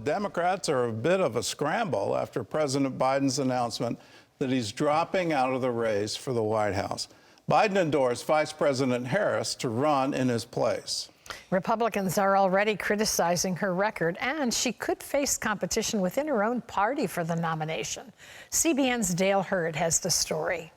Democrats are a bit of a scramble after President Biden's announcement that he's dropping out of the race for the White House. Biden endorsed Vice President Harris to run in his place. Republicans are already criticizing her record, and she could face competition within her own party for the nomination. CBN's Dale Hurd has the story.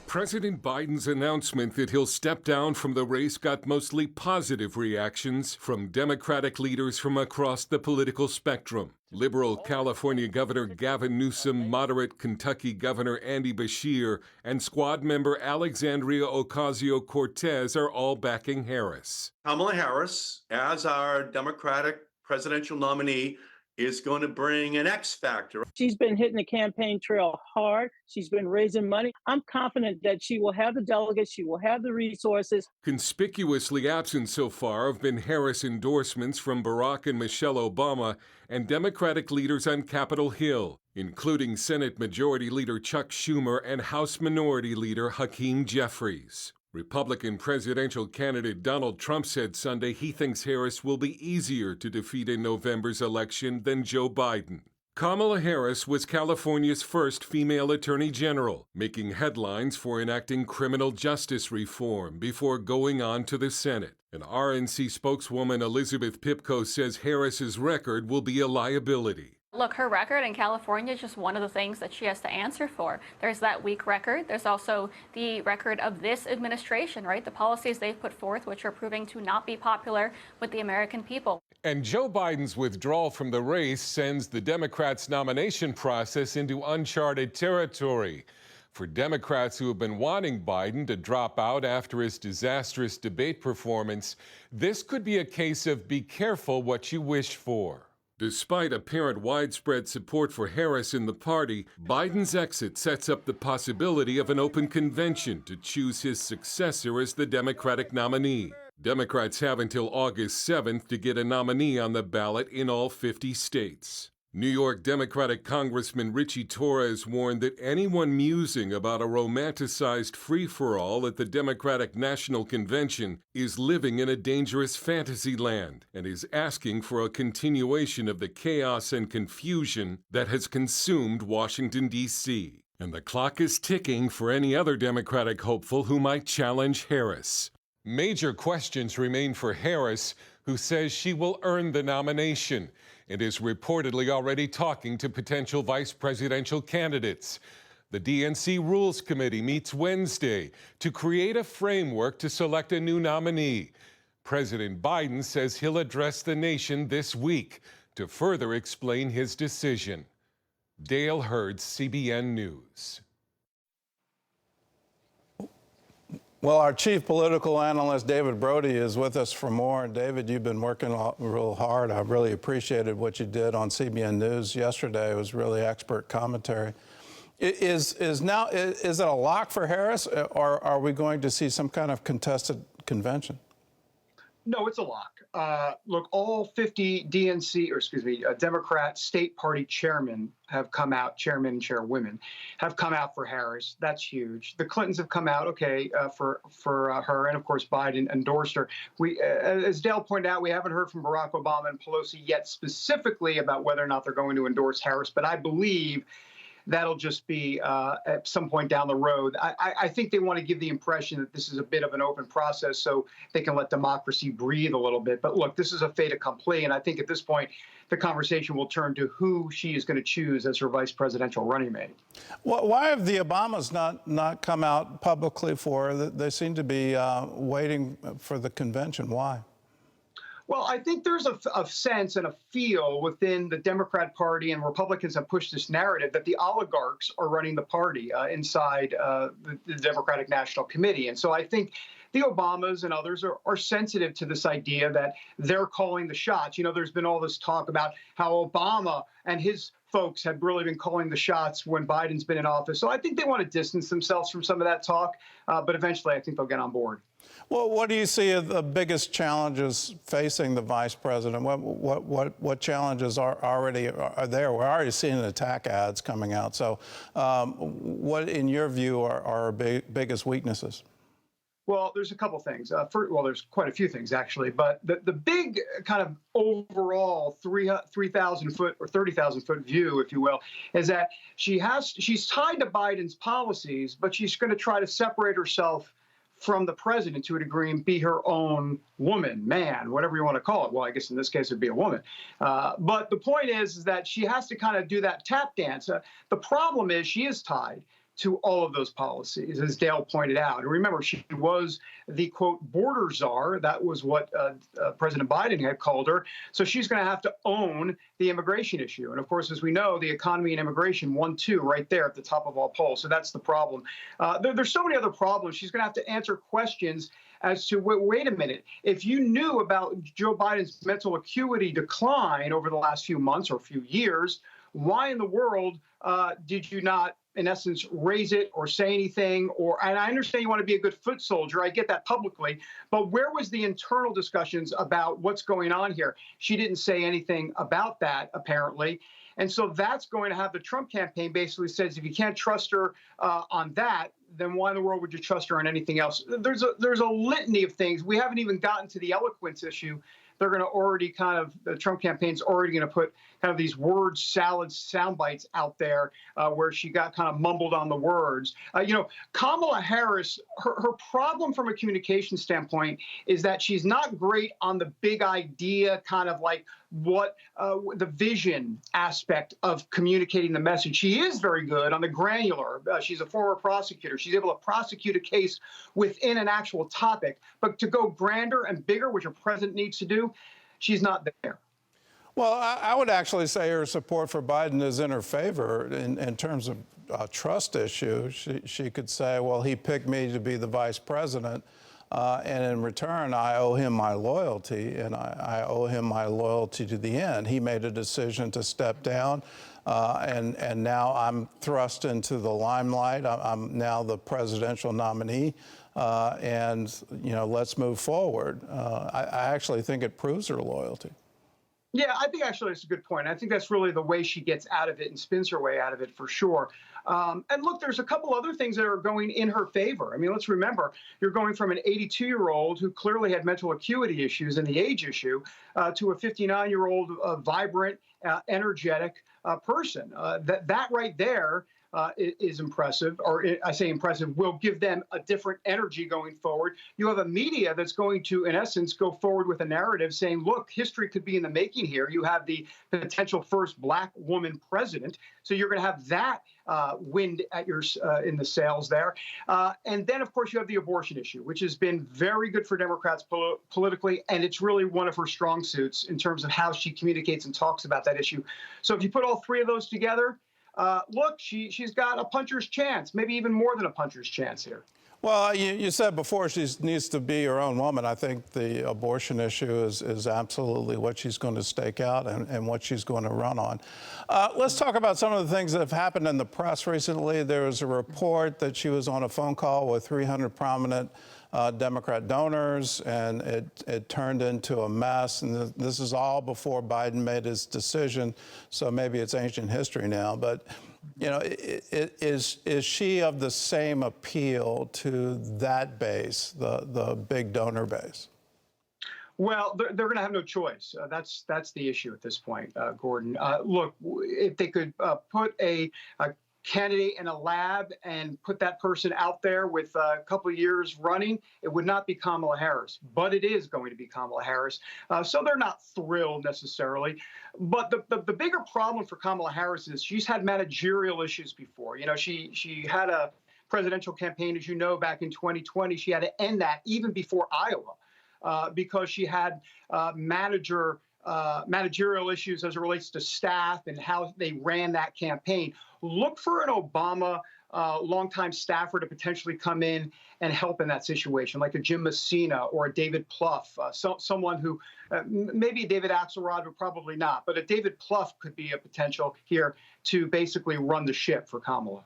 President Biden's announcement that he'll step down from the race got mostly positive reactions from Democratic leaders from across the political spectrum. Liberal California Governor Gavin Newsom, moderate Kentucky Governor Andy Beshear, and squad member Alexandria Ocasio-Cortez are all backing Harris. Kamala Harris, as our Democratic presidential nominee, is going to bring an X factor. She's been hitting the campaign trail hard. She's been raising money. I'm confident that she will have the delegates. She will have the resources. Conspicuously absent so far have been Harris endorsements from Barack and Michelle Obama and Democratic leaders on Capitol Hill, including Senate Majority Leader Chuck Schumer and House Minority Leader Hakeem Jeffries. Republican presidential candidate Donald Trump said Sunday he thinks Harris will be easier to defeat in November's election than Joe Biden. Kamala Harris was California's first female attorney general, making headlines for enacting criminal justice reform before going on to the Senate. An RNC spokeswoman, Elizabeth Pipko, says Harris's record will be a liability. Look, her record in California is just one of the things that she has to answer for. There's that weak record. There's also the record of this administration, right? The policies they've put forth, which are proving to not be popular with the American people. And Joe Biden's withdrawal from the race sends the Democrats' nomination process into uncharted territory. For Democrats who have been wanting Biden to drop out after his disastrous debate performance, this could be a case of be careful what you wish for. Despite apparent widespread support for Harris in the party, Biden's exit sets up the possibility of an open convention to choose his successor as the Democratic nominee. Democrats have until August 7th to get a nominee on the ballot in all 50 states. New York Democratic Congressman Richie Torres warned that anyone musing about a romanticized free-for-all at the Democratic National Convention is living in a dangerous fantasy land and is asking for a continuation of the chaos and confusion that has consumed Washington, D.C. And the clock is ticking for any other Democratic hopeful who might challenge Harris. Major questions remain for Harris, who says she will earn the nomination and is reportedly already talking to potential vice presidential candidates. The DNC Rules Committee meets Wednesday to create a framework to select a new nominee. President Biden says he'll address the nation this week to further explain his decision. Dale Hurd, CBN News. Well, our chief political analyst, David Brody, is with us for more. David, you've been working real hard. I really appreciated what you did on CBN News yesterday. It was really expert commentary. Is it a lock for Harris, or are we going to see some kind of contested convention? No, it's a lock. Look, all 50 Democrat state party chairmen have come out, chairmen and chairwomen have come out for Harris. That's huge. The Clintons have come out, for her, and of course Biden endorsed her. As Dale pointed out, we haven't heard from Barack Obama and Pelosi yet specifically about whether or not they're going to endorse Harris, but I believe that'll just be at some point down the road. I think they want to give the impression that this is a bit of an open process so they can let democracy breathe a little bit. But look, this is a fait accompli, and I think at this point the conversation will turn to who she is going to choose as her vice presidential running mate. Well, why have the Obamas not come out publicly for her? They seem to be waiting for the convention. Why? Well, I think there's a sense and a feel within the Democrat Party, and Republicans have pushed this narrative that the oligarchs are running the party inside the Democratic National Committee. And so I think the Obamas and others are sensitive to this idea that they're calling the shots. You know, there's been all this talk about how Obama and his folks have really been calling the shots when Biden's been in office. So I think they want to distance themselves from some of that talk, but eventually I think they'll get on board. Well, what do you see as the biggest challenges facing the vice president? What challenges are there? We're already seeing attack ads coming out. So what, in your view, are our biggest weaknesses? Well, there's a couple things. Well, there's quite a few things, actually. But the big kind of overall 3,000 foot or 30,000 foot view, if you will, is that she's tied to Biden's policies, but she's going to try to separate herself from the president to a degree and be her own woman, man, whatever you want to call it. Well, I guess in this case it'd be a woman. But the point is that she has to kind of do that tap dance. The problem is she is tied to all of those policies, as Dale pointed out. And remember, she was the, quote, border czar. That was what President Biden had called her. So she's going to have to own the immigration issue. And of course, as we know, the economy and immigration 1-2 right there at the top of all polls. So that's the problem. There's so many other problems. She's going to have to answer questions as to, wait a minute, if you knew about Joe Biden's mental acuity decline over the last few months or few years, why in the world did you not, in essence, raise it or say anything? And I understand you want to be a good foot soldier. I get that publicly. But where was the internal discussions about what's going on here? She didn't say anything about that, apparently. And so that's going to have the Trump campaign basically says, if you can't trust her on that, then why in the world would you trust her on anything else? There's a litany of things. We haven't even gotten to the eloquence issue. They're going to already the Trump campaign's already going to put kind of these word salad sound bites out there where she got kind of mumbled on the words. Kamala Harris, her problem from a communication standpoint is that she's not great on the big idea, kind of like what the vision aspect of communicating the message. She is very good on the granular. She's a former prosecutor. She's able to prosecute a case within an actual topic. But to go grander and bigger, which a president needs to do, she's not there. Well, I would actually say her support for Biden is in her favor in terms of a trust issue. She could say, well, he picked me to be the vice president, and in return, I owe him my loyalty, and I owe him my loyalty to the end. He made a decision to step down, and now I'm thrust into the limelight. I'm now the presidential nominee, and let's move forward. I actually think it proves her loyalty. Yeah, I think actually that's a good point. I think that's really the way she gets out of it and spins her way out of it for sure. And look, there's a couple other things that are going in her favor. I mean, let's remember, you're going from an 82-year-old who clearly had mental acuity issues and the age issue to a 59-year-old vibrant, energetic person. That right there is impressive, or I say impressive, will give them a different energy going forward. You have a media that's going to, in essence, go forward with a narrative saying, look, history could be in the making here. You have the potential first black woman president. So you're going to have that wind at your in the sails there. And then, of course, you have the abortion issue, which has been very good for Democrats politically. And it's really one of her strong suits in terms of how she communicates and talks about that issue. So if you put all three of those together, look, she's got a puncher's chance, maybe even more than a puncher's chance here. Well, you said before she needs to be her own woman. I think the abortion issue is absolutely what she's going to stake out and what she's going to run on. Let's talk about some of the things that have happened in the press recently. There was a report that she was on a phone call with 300 prominent Democrat donors, and it turned into a mess. And this is all before Biden made his decision, so maybe it's ancient history now. But is she of the same appeal to that base, the big donor base? Well, they're going to have no choice. That's the issue at this point, Gordon. Look, if they could put a candidate in a lab and put that person out there with a couple of years running, it would not be Kamala Harris, but it is going to be Kamala Harris. So they're not thrilled necessarily. But the bigger problem for Kamala Harris is she's had managerial issues before. She had a presidential campaign, as you know, back in 2020. She had to end that even before Iowa because she had managerial issues as it relates to staff and how they ran that campaign. Look for an Obama longtime staffer to potentially come in and help in that situation, like a Jim Messina or a David Plouffe, someone who maybe David Axelrod, but probably not. But a David Plouffe could be a potential here to basically run the ship for Kamala.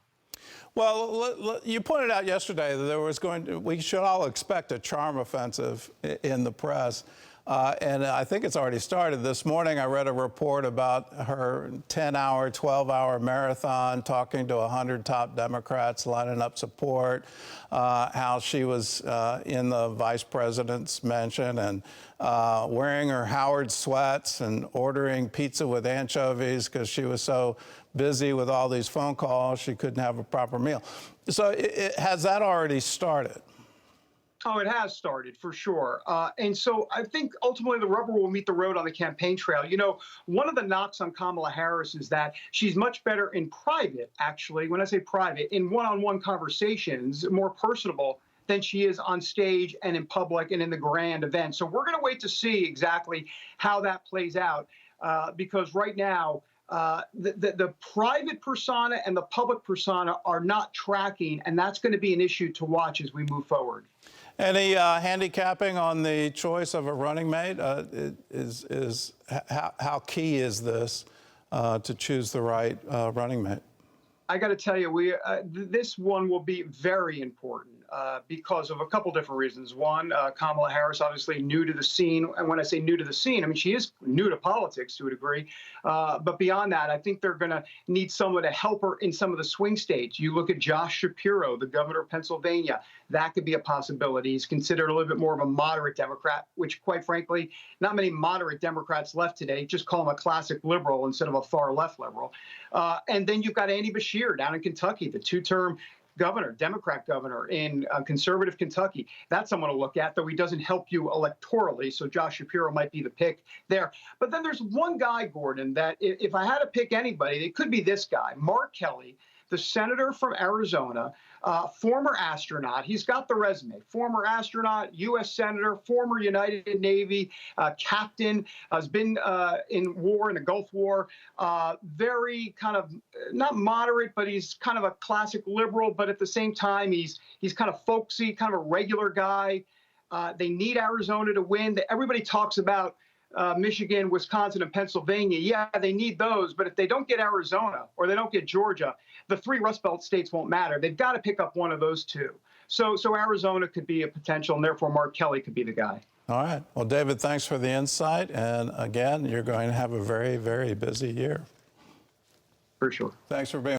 Well, you pointed out yesterday that we should all expect a charm offensive in the press. And I think it's already started. This morning, I read a report about her 10-hour, 12-hour marathon, talking to 100 top Democrats, lining up support, how she was in the vice president's mansion and wearing her Howard sweats and ordering pizza with anchovies because she was so busy with all these phone calls, she couldn't have a proper meal. So has that already started? Oh, it has started for sure. And so I think ultimately the rubber will meet the road on the campaign trail. You know, one of the knocks on Kamala Harris is that she's much better in private, actually. When I say private, in one-on-one conversations, more personable than she is on stage and in public and in the grand event. So we're going to wait to see exactly how that plays out, because right now, the private persona and the public persona are not tracking, and that's going to be an issue to watch as we move forward. Any handicapping on the choice of a running mate? How key is this to choose the right running mate? I got to tell you, this one will be very important because of a couple different reasons. One, Kamala Harris, obviously new to the scene. And when I say new to the scene, I mean, she is new to politics to a degree. But beyond that, I think they're going to need someone to help her in some of the swing states. You look at Josh Shapiro, the governor of Pennsylvania. That could be a possibility. He's considered a little bit more of a moderate Democrat, which, quite frankly, not many moderate Democrats left today. Just call him a classic liberal instead of a far left liberal. And then you've got Andy Beshear down in Kentucky, the two-term governor, Democrat governor in conservative Kentucky. That's someone to look at, though he doesn't help you electorally. So Josh Shapiro might be the pick there. But then there's one guy, Gordon, that if I had to pick anybody, it could be this guy, Mark Kelly, the senator from Arizona, former astronaut. He's got the resume. Former astronaut, U.S. senator, former United Navy captain, has been in war, in the Gulf War. Very kind of, not moderate, but he's kind of a classic liberal. But at the same time, he's kind of folksy, kind of a regular guy. They need Arizona to win. Everybody talks about Michigan, Wisconsin, and Pennsylvania. Yeah, they need those. But if they don't get Arizona or they don't get Georgia, the three Rust Belt states won't matter. They've got to pick up one of those two. So Arizona could be a potential, and therefore Mark Kelly could be the guy. All right. Well, David, thanks for the insight. And again, you're going to have a very, very busy year. For sure. Thanks for being